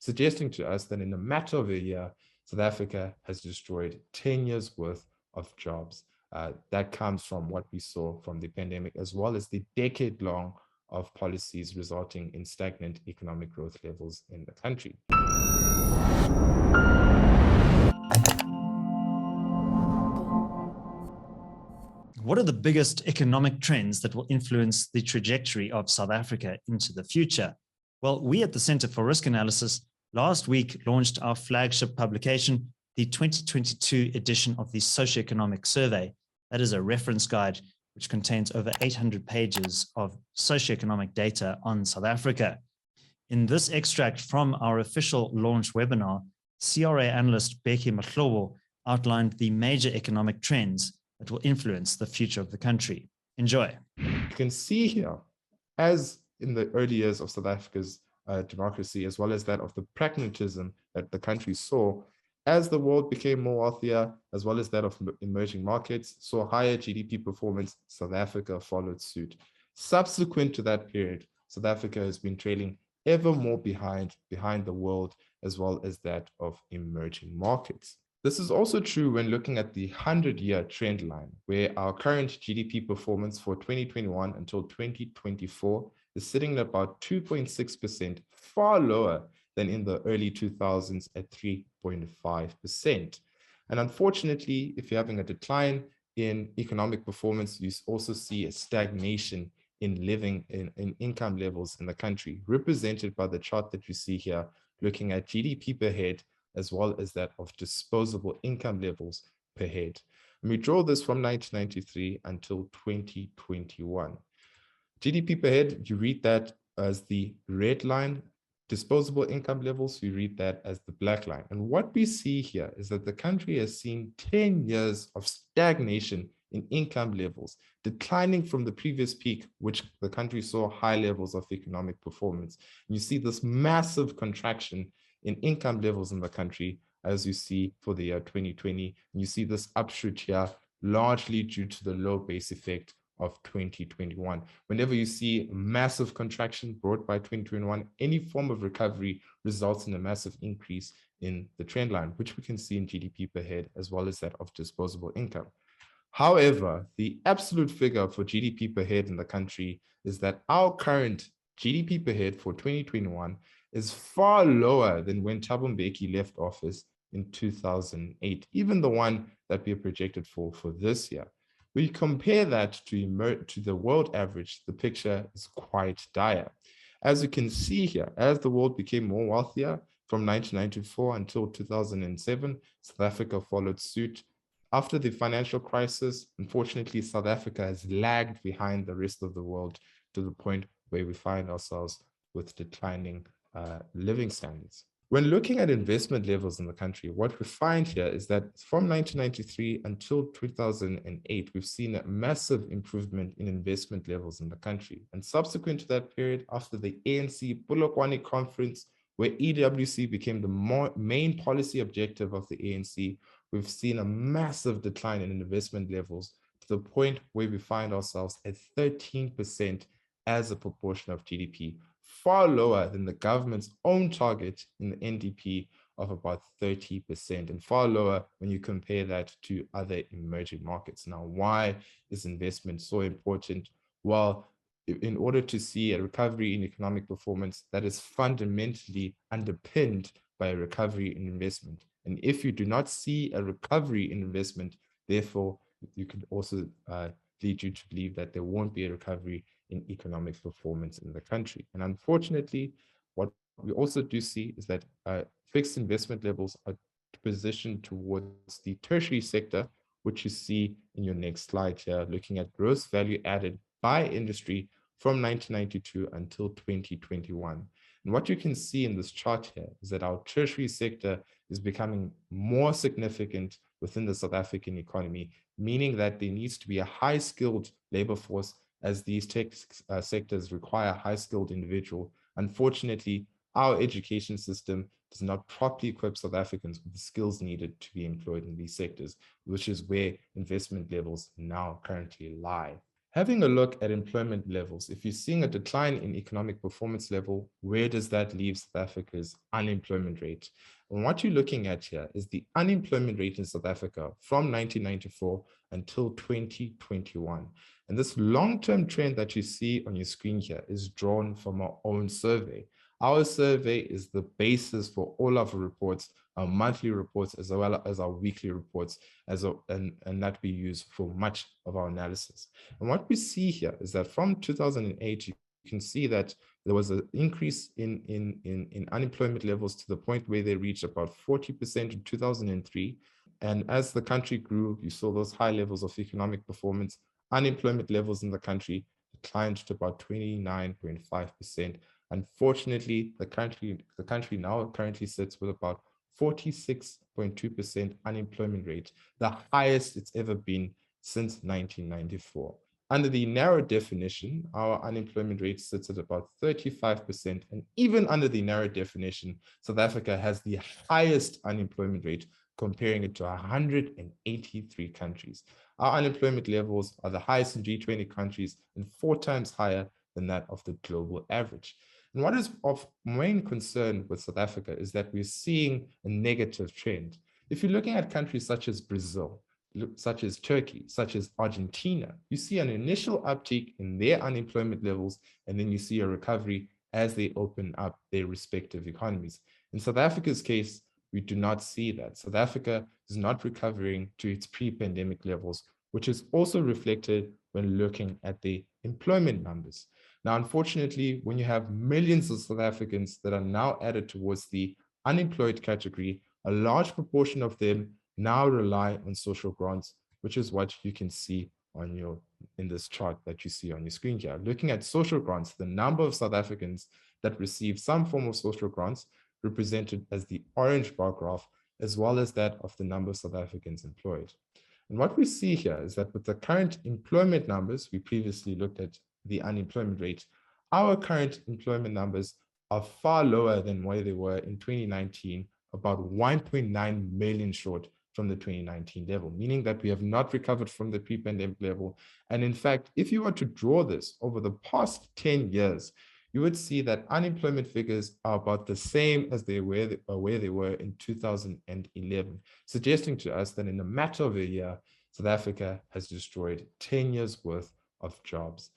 suggesting to us that in a matter of a year, South Africa has destroyed 10 years worth of jobs. That comes from what we saw from the pandemic, as well as the decade-long of policies resulting in stagnant economic growth levels in the country. What are the biggest economic trends that will influence the trajectory of South Africa into the future? Well, we at the Center for Risk Analysis last week launched our flagship publication, the 2022 edition of the Socioeconomic Survey. That is a reference guide which contains over 800 pages of socioeconomic data on South Africa. In this extract from our official launch webinar, CRA analyst Bheki Mahlobo outlined the major economic trends that will influence the future of the country. Enjoy. You can see here, as in the early years of South Africa's democracy, as well as that of the pragmatism that the country saw, as the world became more wealthier, as well as that of emerging markets, saw higher GDP performance, South Africa followed suit. Subsequent to that period, South Africa has been trailing ever more behind the world, as well as that of emerging markets. This is also true when looking at the 100-year trend line, where our current GDP performance for 2021 until 2024 is sitting at about 2.6%, far lower than in the early 2000s at 3.5%. And unfortunately, if you're having a decline in economic performance, you also see a stagnation in income levels in the country, represented by the chart that you see here, looking at GDP per head, as well as that of disposable income levels per head. And we draw this from 1993 until 2021. GDP per head, you read that as the red line. Disposable income levels, you read that as the black line. And what we see here is that the country has seen 10 years of stagnation in income levels, declining from the previous peak, which the country saw high levels of economic performance. And you see this massive contraction in income levels in the country, as you see for the year 2020. And you see this upshoot here, largely due to the low base effect of 2021. Whenever you see massive contraction brought by 2021, any form of recovery results in a massive increase in the trend line, which we can see in GDP per head, as well as that of disposable income. However, the absolute figure for GDP per head in the country is that our current GDP per head for 2021 is far lower than when Thabo Mbeki left office in 2008, even the one that we are projected for this year. We compare that to the world average, the picture is quite dire. As you can see here, as the world became more wealthier from 1994 until 2007, South Africa followed suit. After the financial crisis, unfortunately, South Africa has lagged behind the rest of the world to the point where we find ourselves with declining living standards. When looking at investment levels in the country, what we find here is that from 1993 until 2008, we've seen a massive improvement in investment levels in the country. And subsequent to that period, after the ANC Polokwane conference, where EWC became the main policy objective of the ANC, we've seen a massive decline in investment levels to the point where we find ourselves at 13% as a proportion of GDP, far lower than the government's own target in the NDP of about 30%, and far lower when you compare that to other emerging markets. Now, why is investment so important? Well, in order to see a recovery in economic performance, that is fundamentally underpinned by a recovery in investment. And if you do not see a recovery in investment, therefore, you could also lead you to believe that there won't be a recovery in economic performance in the country. And unfortunately, what we also do see is that fixed investment levels are positioned towards the tertiary sector, which you see in your next slide here, looking at gross value added by industry from 1992 until 2021. And what you can see in this chart here is that our tertiary sector is becoming more significant within the South African economy, meaning that there needs to be a high-skilled labor force, as these tech sectors require high-skilled individual. Unfortunately, our education system does not properly equip South Africans with the skills needed to be employed in these sectors, which is where investment levels now currently lie. Having a look at employment levels, if you're seeing a decline in economic performance level, where does that leave South Africa's unemployment rate? And what you're looking at here is the unemployment rate in South Africa from 1994 until 2021. And this long-term trend that you see on your screen here is drawn from our own survey. Our survey is the basis for all of our reports, our monthly reports, as well as our weekly reports, and that we use for much of our analysis. And what we see here is that from 2008, you can see that there was an increase in unemployment levels to the point where they reached about 40% in 2003. And as the country grew, you saw those high levels of economic performance. Unemployment levels in the country declined to about 29.5%. Unfortunately, the country now currently sits with about 46.2% unemployment rate, the highest it's ever been since 1994. Under the narrow definition, our unemployment rate sits at about 35%. And even under the narrow definition, South Africa has the highest unemployment rate, comparing it to 183 countries. Our unemployment levels are the highest in G20 countries and 4 times higher than that of the global average. And what is of main concern with South Africa is that we're seeing a negative trend. If you're looking at countries such as Brazil, such as Turkey, such as Argentina, you see an initial uptick in their unemployment levels, and then you see a recovery as they open up their respective economies. In South Africa's case, we do not see that. South Africa is not recovering to its pre-pandemic levels, which is also reflected when looking at the employment numbers. Now, unfortunately, when you have millions of South Africans that are now added towards the unemployed category, a large proportion of them now rely on social grants, which is what you can see in this chart that you see on your screen here. Looking at social grants, the number of South Africans that receive some form of social grants represented as the orange bar graph, as well as that of the number of South Africans employed. And what we see here is that with the current employment numbers, we previously looked at the unemployment rate, our current employment numbers are far lower than where they were in 2019, about 1.9 million short from the 2019 level, meaning that we have not recovered from the pre-pandemic level. And in fact, if you were to draw this over the past 10 years, you would see that unemployment figures are about the same as where they were in 2011, suggesting to us that in a matter of a year, South Africa has destroyed 10 years worth of jobs.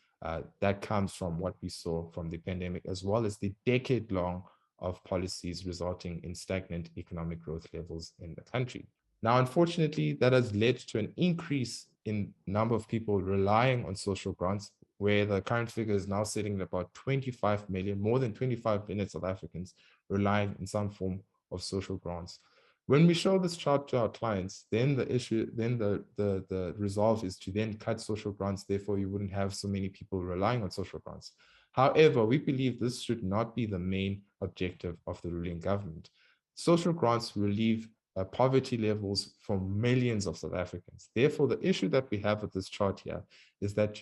That comes from what we saw from the pandemic, as well as the decade-long of policies resulting in stagnant economic growth levels in the country. Now, unfortunately, that has led to an increase in number of people relying on social grants, where the current figure is now sitting at about 25 million, more than 25 million South Africans relying in some form of social grants. When we show this chart to our clients, then the resolve is to then cut social grants. Therefore, you wouldn't have so many people relying on social grants. However, we believe this should not be the main objective of the ruling government. Social grants relieve poverty levels for millions of South Africans. Therefore, the issue that we have with this chart here is that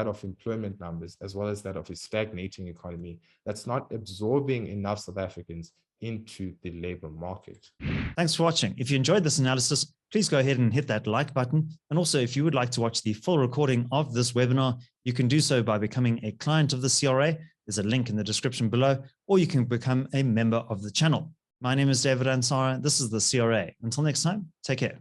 of employment numbers, as well as that of a stagnating economy that's not absorbing enough South Africans into the labor market. Thanks for watching. If you enjoyed this analysis, please go ahead and hit that like button. And also, if you would like to watch the full recording of this webinar, you can do so by becoming a client of the CRA. There's a link in the description below, or you can become a member of the channel. My name is David Ansara. This is the CRA. Until next time, take care.